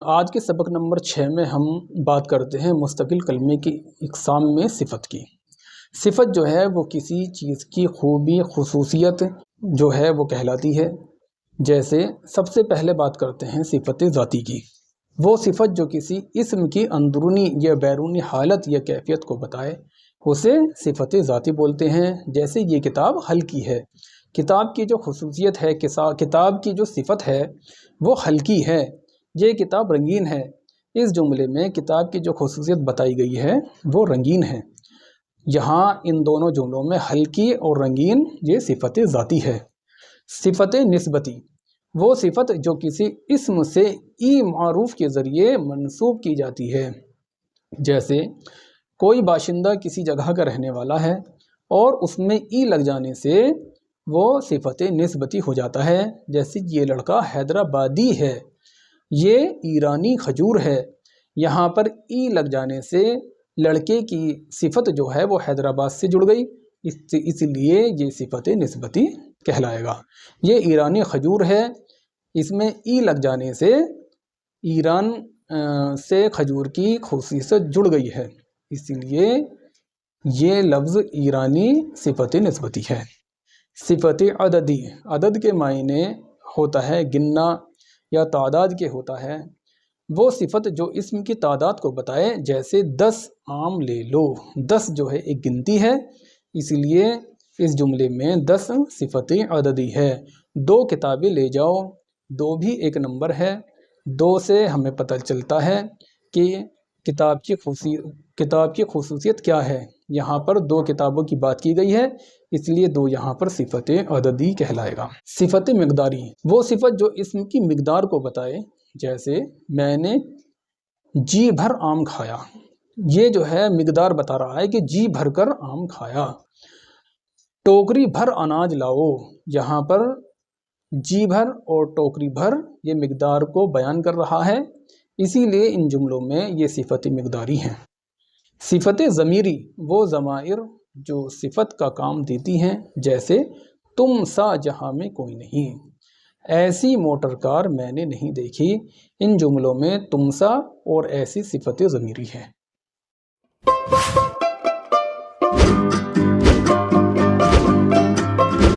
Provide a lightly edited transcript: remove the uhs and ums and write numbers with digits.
آج کے سبق نمبر 6 میں ہم بات کرتے ہیں مستقل کلمے کی اقسام میں صفت کی۔ صفت جو ہے وہ کسی چیز کی خوبی خصوصیت جو ہے وہ کہلاتی ہے۔ جیسے سب سے پہلے بات کرتے ہیں صفت ذاتی کی۔ وہ صفت جو کسی اسم کی اندرونی یا بیرونی حالت یا کیفیت کو بتائے اسے صفت ذاتی بولتے ہیں۔ جیسے یہ کتاب ہلکی ہے، کتاب کی جو خصوصیت ہے، کتاب کی جو صفت ہے وہ ہلکی ہے۔ یہ کتاب رنگین ہے، اس جملے میں کتاب کی جو خصوصیت بتائی گئی ہے وہ رنگین ہے۔ یہاں ان دونوں جملوں میں ہلکی اور رنگین یہ صفت ذاتی ہے۔ صفت نسبتی وہ صفت جو کسی اسم سے ای معروف کے ذریعے منسوب کی جاتی ہے۔ جیسے کوئی باشندہ کسی جگہ کا رہنے والا ہے اور اس میں ای لگ جانے سے وہ صفت نسبتی ہو جاتا ہے۔ جیسے یہ لڑکا حیدرآبادی ہے، یہ ایرانی کھجور ہے۔ یہاں پر ای لگ جانے سے لڑکے کی صفت جو ہے وہ حیدرآباد سے جڑ گئی، اس لیے یہ صفت نسبتی کہلائے گا۔ یہ ایرانی کھجور ہے، اس میں ای لگ جانے سے ایران سے کھجور کی خصوصیت جڑ گئی ہے، اس لیے یہ لفظ ایرانی صفت نسبتی ہے۔ صفت عددی عدد کے معنی ہوتا ہے گننا یا تعداد کے ہوتا ہے۔ وہ صفت جو اسم کی تعداد کو بتائے، جیسے 10 آم لے لو۔ 10 جو ہے ایک گنتی ہے، اس لیے اس جملے میں 10 صفت عددی ہے۔ 2 کتابیں لے جاؤ، 2 بھی ایک نمبر ہے۔ 2 سے ہمیں پتہ چلتا ہے کہ کتاب کی خصوصیت کیا ہے۔ یہاں پر 2 کتابوں کی بات کی گئی ہے، اس لیے 2 یہاں پر صفت عددی کہلائے گا۔ صفت مقداری وہ صفت جو اسم کی مقدار کو بتائے، جیسے میں نے جی بھر آم کھایا۔ یہ جو ہے مقدار بتا رہا ہے کہ جی بھر کر آم کھایا۔ ٹوکری بھر اناج لاؤ، یہاں پر جی بھر اور ٹوکری بھر یہ مقدار کو بیان کر رہا ہے، اسی لیے ان جملوں میں یہ صفت مقداری ہیں۔ صفت ضمیری وہ ضمائر جو صفت کا کام دیتی ہیں، جیسے تم سا جہاں میں کوئی نہیں، ایسی موٹر کار میں نے نہیں دیکھی۔ ان جملوں میں تم سا اور ایسی صفت ضمیری ہے۔